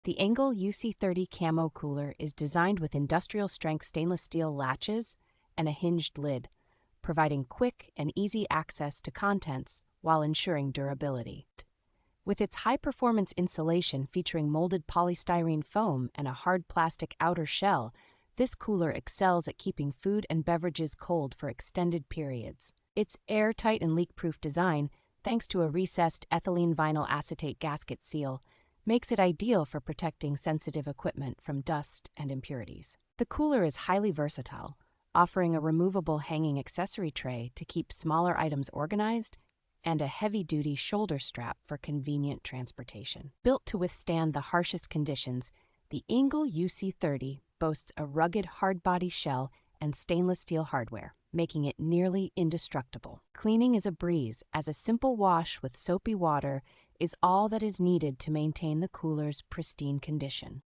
The Engel UC30 Camo Cooler is designed with industrial-strength stainless steel latches and a hinged lid, providing quick and easy access to contents while ensuring durability. With its high-performance insulation featuring molded polystyrene foam and a hard plastic outer shell, this cooler excels at keeping food and beverages cold for extended periods. Its airtight and leak-proof design, thanks to a recessed ethylene vinyl acetate gasket seal, makes it ideal for protecting sensitive equipment from dust and impurities. The cooler is highly versatile, offering a removable hanging accessory tray to keep smaller items organized and a heavy-duty shoulder strap for convenient transportation. Built to withstand the harshest conditions, the Engel UC30 boasts a rugged hard-body shell and stainless steel hardware, making it nearly indestructible. Cleaning is a breeze, as a simple wash with soapy water is all that is needed to maintain the cooler's pristine condition.